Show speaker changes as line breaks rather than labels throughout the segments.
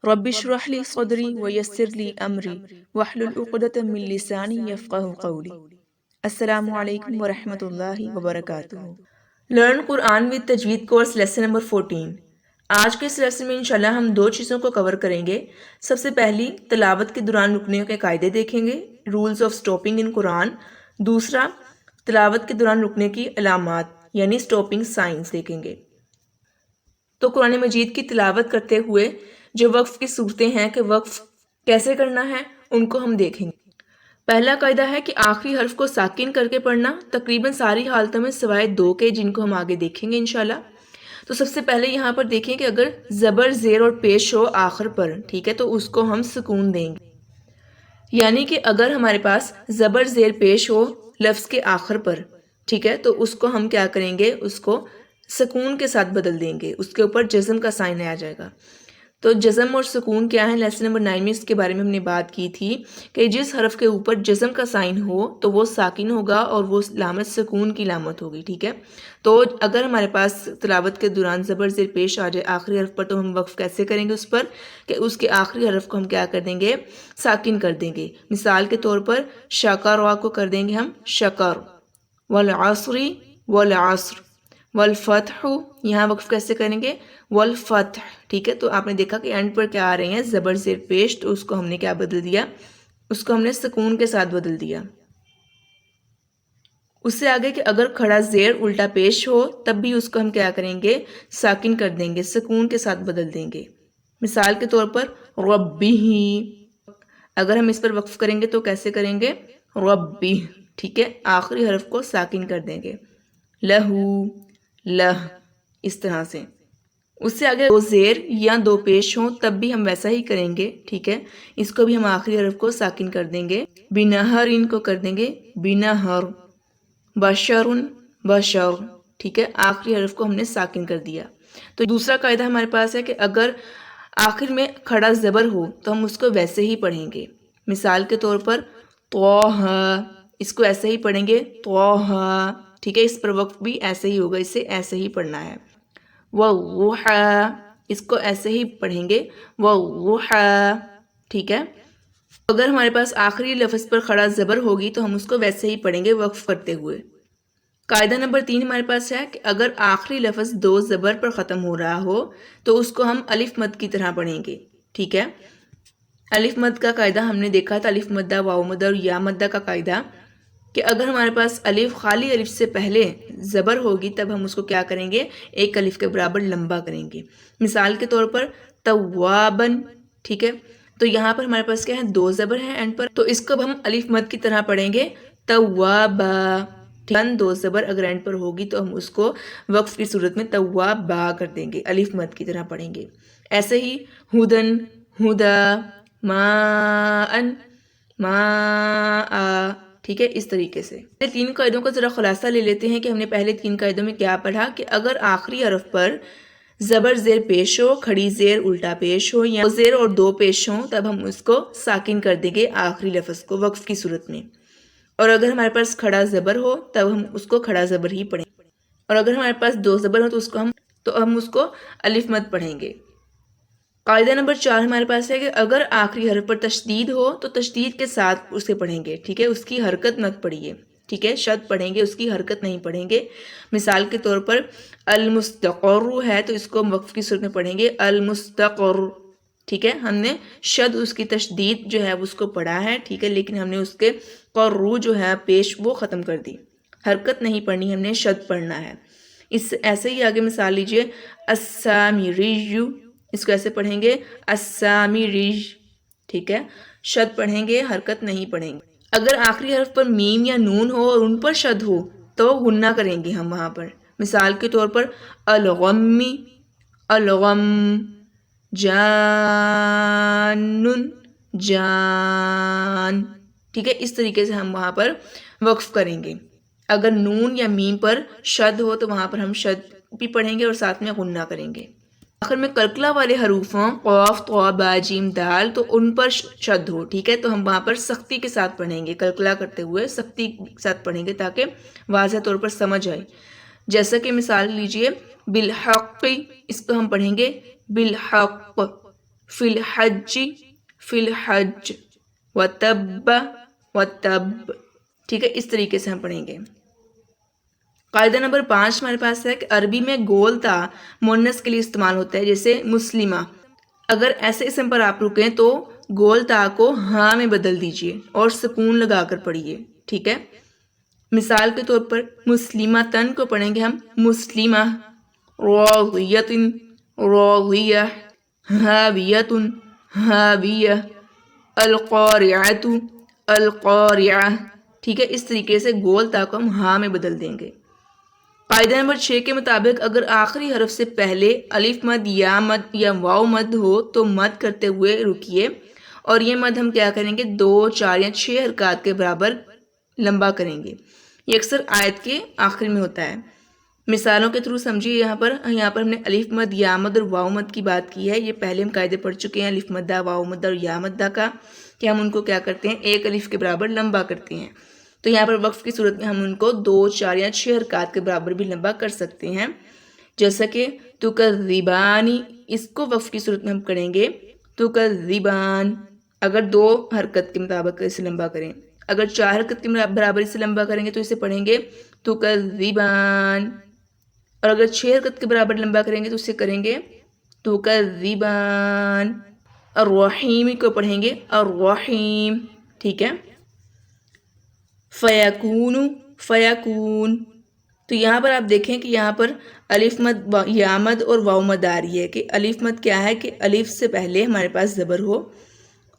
رب اشرح لي صدري ويسر لي امری واحلل عقدۃ من لسانی یفقہوا قولی۔ السلام علیکم ورحمۃ اللہ وبرکاتہ۔ لرن قرآن وتھ تجوید کورس لیسن نمبر 14۔ آج کے اس لیسن میں انشاءاللہ ہم دو چیزوں کو کور کریں گے۔ سب سے پہلی تلاوت کے دوران رکنے کے قاعدے دیکھیں گے، رولز آف سٹاپنگ ان قرآن۔ دوسرا تلاوت کے دوران رکنے کی علامات یعنی سٹاپنگ سائنز دیکھیں گے۔ تو قرآن مجید کی تلاوت کرتے ہوئے جو وقف کی صورتیں ہیں کہ وقف کیسے کرنا ہے ان کو ہم دیکھیں گے۔ پہلا قاعدہ ہے کہ آخری حرف کو ساکن کر کے پڑھنا تقریباً ساری حالتوں میں سوائے دو کے، جن کو ہم آگے دیکھیں گے انشاءاللہ۔ تو سب سے پہلے یہاں پر دیکھیں کہ اگر زبر زیر اور پیش ہو آخر پر، ٹھیک ہے، تو اس کو ہم سکون دیں گے، یعنی کہ اگر ہمارے پاس زبر زیر پیش ہو لفظ کے آخر پر، ٹھیک ہے، تو اس کو ہم کیا کریں گے، اس کو سکون کے ساتھ بدل دیں گے، اس کے اوپر جزم کا سائن آ جائے گا۔ تو جزم اور سکون کیا ہے، لیسن نمبر 9 میں اس کے بارے میں ہم نے بات کی تھی کہ جس حرف کے اوپر جزم کا سائن ہو تو وہ ساکن ہوگا اور وہ علامت سکون کی علامت ہوگی، ٹھیک ہے۔ تو اگر ہمارے پاس تلاوت کے دوران زبر زیر پیش آ جائے آخری حرف پر، تو ہم وقف کیسے کریں گے اس پر کہ اس کے آخری حرف کو ہم کیا کر دیں گے، ساکن کر دیں گے۔ مثال کے طور پر شکر کو کر دیں گے ہم شکر، والعصر والعصر، والفتح یہاں وقف کیسے کریں گے، والفتح، ٹھیک ہے۔ تو آپ نے دیکھا کہ اینڈ پر کیا آ رہے ہیں، زبر زیر پیش، تو اس کو ہم نے کیا بدل دیا، اس کو ہم نے سکون کے ساتھ بدل دیا۔ اس سے آگے کہ اگر کھڑا زیر الٹا پیش ہو تب بھی اس کو ہم کیا کریں گے، ساکن کر دیں گے، سکون کے ساتھ بدل دیں گے۔ مثال کے طور پر ربی، اگر ہم اس پر وقف کریں گے تو کیسے کریں گے، ربی، ٹھیک ہے، آخری حرف کو ساکن کر دیں گے، لہو، لہ، اس طرح سے۔ اس سے آگے دو زیر یا دو پیش ہوں تب بھی ہم ویسا ہی کریں گے، ٹھیک ہے، اس کو بھی ہم آخری حرف کو ساکن کر دیں گے، بنہر ان کو کر دیں گے بنہر، بشرن بشر، ٹھیک ہے، آخری حرف کو ہم نے ساکن کر دیا۔ تو دوسرا قاعدہ ہمارے پاس ہے کہ اگر آخر میں کھڑا زبر ہو تو ہم اس کو ویسے ہی پڑھیں گے۔ مثال کے طور پر طہ، اس کو ایسے ہی پڑھیں گے طہ، ٹھیک ہے، اس پر وقف بھی ایسے ہی ہوگا، اسے ایسے ہی پڑھنا ہے۔ والضحى، اس کو ایسے ہی پڑھیں گے والضحى، ٹھیک ہے۔ اگر ہمارے پاس آخری لفظ پر کھڑا زبر ہوگی تو ہم اس کو ویسے ہی پڑھیں گے وقف کرتے ہوئے۔ قاعدہ نمبر 3 ہمارے پاس ہے کہ اگر آخری لفظ دو زبر پر ختم ہو رہا ہو تو اس کو ہم الف مد کی طرح پڑھیں گے، ٹھیک ہے۔ الف مد کا قاعدہ ہم نے دیکھا تھا، الف مدہ، واو مدہ اور یا مدہ کا قاعدہ، کہ اگر ہمارے پاس الف خالی الف سے پہلے زبر ہوگی تب ہم اس کو کیا کریں گے، ایک الف کے برابر لمبا کریں گے۔ مثال کے طور پر توابن، ٹھیک ہے، تو یہاں پر ہمارے پاس کیا ہے، دو زبر ہیں اینڈ پر، تو اس کو ہم الف مد کی طرح پڑھیں گے توابا، دو زبر اگر اینڈ پر ہوگی تو ہم اس کو وقف کی صورت میں توابا کر دیں گے، الف مد کی طرح پڑھیں گے۔ ایسے ہی ہدن، ہدا، ماءن، ماء، ٹھیک ہے، اس طریقے سے۔ تین قاعدوں کا ذرا خلاصہ لے لیتے ہیں کہ ہم نے پہلے تین قاعدوں میں کیا پڑھا کہ اگر آخری حرف پر زبر زیر پیش ہو، کھڑی زیر الٹا پیش ہو یا زیر اور دو پیش ہوں تب ہم اس کو ساکن کر دیں گے آخری لفظ کو وقف کی صورت میں، اور اگر ہمارے پاس کھڑا زبر ہو تب ہم اس کو کھڑا زبر ہی پڑھیں گے، اور اگر ہمارے پاس دو زبر ہو تو ہم اس کو الف مد پڑھیں گے۔ قاعدہ نمبر 4 ہمارے پاس ہے کہ اگر آخری حرف پر تشدید ہو تو تشدید کے ساتھ اسے پڑھیں گے، ٹھیک ہے، اس کی حرکت مت پڑھیے، ٹھیک ہے، شد پڑھیں گے، اس کی حرکت نہیں پڑھیں گے۔ مثال کے طور پر المستقر ہے تو اس کو وقف کی صورت میں پڑھیں گے المستقر، ٹھیک ہے، ہم نے شد اس کی تشدید جو ہے اس کو پڑھا ہے، ٹھیک ہے، لیکن ہم نے اس کے قرو جو ہے پیش وہ ختم کر دی، حرکت نہیں پڑھنی، ہم نے شد پڑھنا ہے۔ اس ایسے ہی آگے مثال لیجئے السامری، اس کو ایسے پڑھیں گے السامری، ٹھیک ہے، شد پڑھیں گے، حرکت نہیں پڑھیں گے۔ اگر آخری حرف پر میم یا نون ہو اور ان پر شد ہو تو غنہ کریں گے ہم وہاں پر۔ مثال کے طور پر الغمی، الغم، جانن، جان، ٹھیک ہے، اس طریقے سے ہم وہاں پر وقف کریں گے۔ اگر نون یا میم پر شد ہو تو وہاں پر ہم شد بھی پڑھیں گے اور ساتھ میں غنہ کریں گے۔ آخر میں کلکلا والے حروفوں قاف، طا، با، جیم، دال تو ان پر شد ہو، ٹھیک ہے، تو ہم وہاں پر سختی کے ساتھ پڑھیں گے، کلکلا کرتے ہوئے سختی کے ساتھ پڑھیں گے تاکہ واضح طور پر سمجھ آئے۔ جیسا کہ مثال لیجئے بالحق، اس کو ہم پڑھیں گے بالحق، فی الحج فی الحج، وتب وتب، ٹھیک ہے، اس طریقے سے ہم پڑھیں گے۔ قاعدہ نمبر 5 ہمارے پاس ہے کہ عربی میں گول تا مؤنث کے لیے استعمال ہوتا ہے، جیسے مسلمہ۔ اگر ایسے اسم پر آپ رکیں تو گول تا کو ہاں میں بدل دیجئے اور سکون لگا کر پڑھیے، ٹھیک ہے۔ مثال کے طور پر مسلمتن کو پڑھیں گے ہم مسلمہ، راضیتن راضیہ، ہاویتن ہاویہ، القارعۃ القارعہ، ٹھیک ہے، اس طریقے سے گول تا کو ہم ہاں میں بدل دیں گے۔ قاعدہ نمبر 6 کے مطابق اگر آخری حرف سے پہلے الف مد یا واو مد ہو تو مد کرتے ہوئے رکیے، اور یہ مد ہم کیا کریں گے 2، 4 یا 6 حرکات کے برابر لمبا کریں گے۔ یہ اکثر آیت کے آخر میں ہوتا ہے۔ مثالوں کے تھرو سمجھیے، یہاں پر ہم نے الف مد یا مد اور واو مد کی بات کی ہے۔ یہ پہلے ہم قاعدے پڑھ چکے ہیں الف مدہ، واو مدہ اور یا مدہ کا، کہ ہم ان کو کیا کرتے ہیں ایک الف کے برابر لمبا کرتے ہیں۔ تو یہاں پر وقف کی صورت میں ہم ان کو 2، 4 یا 6 حرکات کے برابر بھی لمبا کر سکتے ہیں، جیسا کہ تکذبانی، اس کو وقف کی صورت میں ہم کریں گے تکذبان، اگر 2 حرکت کے مطابق اسے لمبا کریں۔ اگر 4 حرکت کے برابر اسے لمبا کریں گے تو اسے پڑھیں گے تکذبان، اور اگر 6 حرکت کے برابر لمبا کریں گے تو اسے کریں گے تکذبان۔ الرحیم کو پڑھیں گے الرحیم، ٹھیک ہے۔ فیکون فیکون، تو یہاں پر آپ دیکھیں کہ یہاں پر الف مد یا مد اور واو مد آ رہی ہے، کہ الف مد کیا ہے کہ الف سے پہلے ہمارے پاس زبر ہو،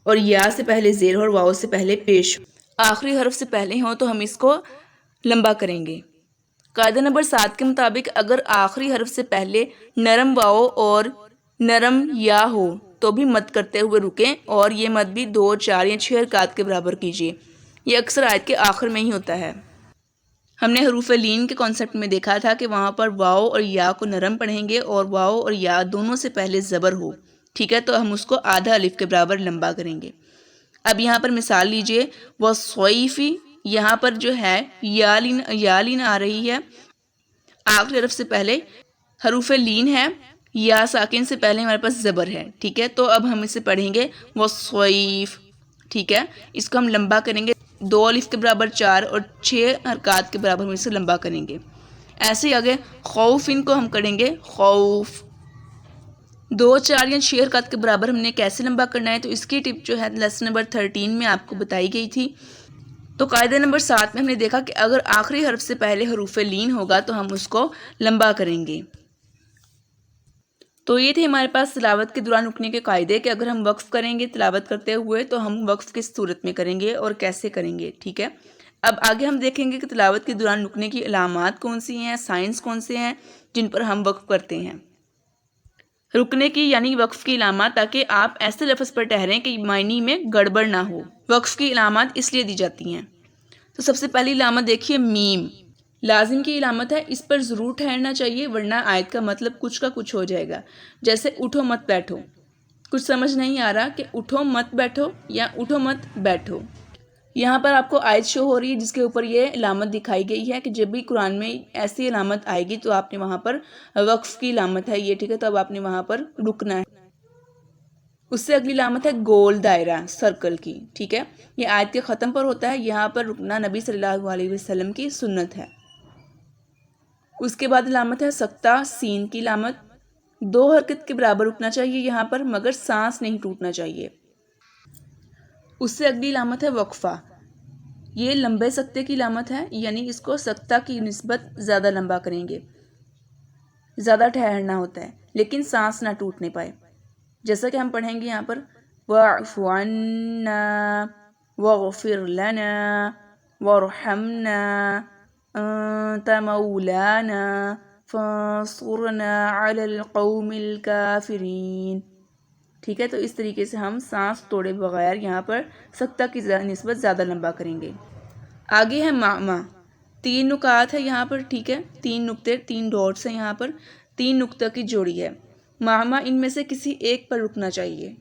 اور یا سے پہلے زیر ہو، اور واو سے پہلے پیش ہو، آخری حرف سے پہلے ہو تو ہم اس کو لمبا کریں گے۔ قاعدہ نمبر 7 کے مطابق اگر آخری حرف سے پہلے نرم واو اور نرم یا ہو تو بھی مد کرتے ہوئے رکیں، اور یہ مد بھی 2، 4 یا 6 حرکات کے برابر کیجیے۔ یہ اکثر آیت کے آخر میں ہی ہوتا ہے۔ ہم نے حروف لین کے کانسیپٹ میں دیکھا تھا کہ وہاں پر واو اور یا کو نرم پڑھیں گے، اور واو اور یا دونوں سے پہلے زبر ہو، ٹھیک ہے، تو ہم اس کو آدھا الف کے برابر لمبا کریں گے۔ اب یہاں پر مثال لیجئے، وَالصَّيْفِ، یہاں پر جو ہے یا لین آ رہی ہے، آخری حرف سے پہلے حروف لین ہے، یا ساکن سے پہلے ہمارے پاس زبر ہے، ٹھیک ہے، تو اب ہم اسے پڑھیں گے وَالصَّيْفِ، ٹھیک ہے، اس کو ہم لمبا کریں گے 2 الف کے برابر 4 اور 6 حرکات کے برابر ہم اسے لمبا کریں گے۔ ایسے ہی آگے خوف، ان کو ہم کریں گے خوف، 2، 4 یا 6 حرکات کے برابر ہم نے کیسے لمبا کرنا ہے، تو اس کی ٹپ جو ہے لیسن نمبر 13 میں آپ کو بتائی گئی تھی۔ تو قاعدہ نمبر 7 میں ہم نے دیکھا کہ اگر آخری حرف سے پہلے حروف لین ہوگا تو ہم اس کو لمبا کریں گے۔ تو یہ تھے ہمارے پاس تلاوت کے دوران رکنے کے قاعدے، کہ اگر ہم وقف کریں گے تلاوت کرتے ہوئے تو ہم وقف کس صورت میں کریں گے اور کیسے کریں گے، ٹھیک ہے۔ اب آگے ہم دیکھیں گے کہ تلاوت کے دوران رکنے کی علامات کون سی ہیں، سائنس کون سے ہیں جن پر ہم وقف کرتے ہیں۔ رکنے کی یعنی وقف کی علامات، تاکہ آپ ایسے لفظ پر ٹھہریں کہ معنی میں گڑبڑ نہ ہو۔ وقف کی علامات اس لیے دی جاتی ہیں۔ تو سب سے پہلی علامت دیکھیے میم، لازم کی علامت ہے، اس پر ضرور ٹھہرنا چاہیے ورنہ آیت کا مطلب کچھ کا کچھ ہو جائے گا۔ جیسے اٹھو مت بیٹھو، کچھ سمجھ نہیں آ رہا کہ اٹھو مت بیٹھو یا اٹھو مت بیٹھو۔ یہاں پر آپ کو آیت شو ہو رہی ہے جس کے اوپر یہ علامت دکھائی گئی ہے کہ جب بھی قرآن میں ایسی علامت آئے گی تو آپ نے وہاں پر وقف کی علامت ہے یہ، ٹھیک ہے، تو اب آپ نے وہاں پر رکنا ہے۔ اس سے اگلی علامت ہے گول دائرہ، سرکل کی، ٹھیک ہے، یہ آیت کے ختم پر ہوتا ہے، یہاں پر رکنا نبی صلی اللہ علیہ وسلم کی سنت ہے۔ اس کے بعد علامت ہے سکتہ، سین کی علامت، 2 حرکت کے برابر رکنا چاہیے یہاں پر، مگر سانس نہیں ٹوٹنا چاہیے۔ اس سے اگلی علامت ہے وقفہ، یہ لمبے سکتے کی علامت ہے، یعنی اس کو سکتہ کی نسبت زیادہ لمبا کریں گے، زیادہ ٹھہرنا ہوتا ہے لیکن سانس نہ ٹوٹنے پائے۔ جیسا کہ ہم پڑھیں گے یہاں پر وَاعْفُ عَنَّا وَاغْفِرْ لَنَا وَارْحَمْنَا أَنْتَ مَوْلَانَا فَانصُرْنَا عَلَى الْقَوْمِ الْكَافِرِينَ، ٹھیک ہے، تو اس طریقے سے ہم سانس توڑے بغیر یہاں پر سکتہ کی نسبت زیادہ لمبا کریں گے۔ آگے ہے معما، 3 نکات ہے یہاں پر، ٹھیک ہے، 3 نقطے، 3 ڈاٹس ہیں یہاں پر، 3 نقطہ کی جوڑی ہے۔ معما ان میں سے کسی ایک پر رکنا چاہیے۔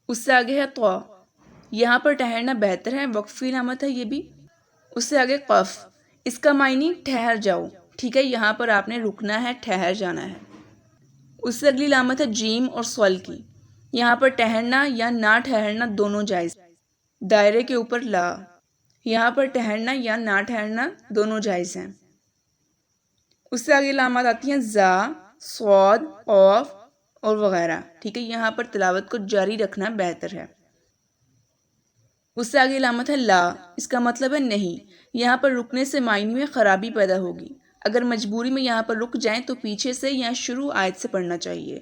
اس سے آگے ہے طا، یہاں پر ٹھہرنا بہتر ہے، وقف کی علامت ہے یہ بھی۔ اس سے آگے قف، اس کا معنی ٹھہر جاؤ، ٹھیک ہے، یہاں پر آپ نے رکنا ہے، ٹھہر جانا ہے۔ اس سے اگلی علامت ہے جیم اور صل کی، یہاں پر ٹھہرنا یا نہ ٹھہرنا دونوں جائز، دائرے کے اوپر لا، یہاں پر ٹھہرنا یا نہ ٹھہرنا دونوں جائز ہیں۔ اس سے آگے علامات آتی ہیں زا، صاد، قاف اور وغیرہ، ٹھیک ہے، یہاں پر تلاوت کو جاری رکھنا بہتر ہے۔ اس سے آگے علامت ہے لا، اس کا مطلب ہے نہیں، یہاں پر رکنے سے معنی میں خرابی پیدا ہوگی، اگر مجبوری میں یہاں پر رک جائیں تو پیچھے سے یا شروع آیت سے پڑھنا چاہیے۔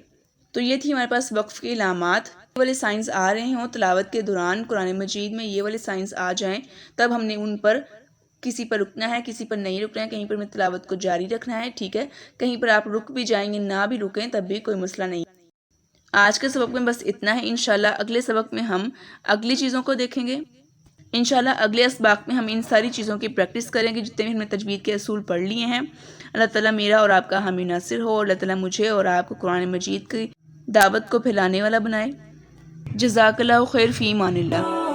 تو یہ تھی ہمارے پاس وقف کے علامات۔ یہ والے سائنس آ رہے ہوں تلاوت کے دوران، قرآن مجید میں یہ والے سائنس آ جائیں، تب ہم نے ان پر کسی پر رکنا ہے، کسی پر نہیں رکنا ہے، کہیں پر میں تلاوت کو جاری رکھنا ہے، ٹھیک ہے، کہیں پر آپ رک بھی جائیں گے نہ بھی رکیں تب بھی کوئی مسئلہ نہیں۔ آج کے سبق میں بس اتنا ہے، انشاءاللہ اگلے سبق میں ہم اگلی چیزوں کو دیکھیں گے۔ انشاءاللہ اگلے اسباق میں ہم ان ساری چیزوں کی پریکٹس کریں گے جتنے بھی ہم نے تجوید کے اصول پڑھ لیے ہیں۔ اللہ تعالیٰ میرا اور آپ کا حامی ناصر ہو، اور اللہ تعالیٰ مجھے اور آپ کو قرآن مجید کی دعوت کو پھیلانے والا بنائے۔ جزاک اللہ خیر، فی امان اللہ۔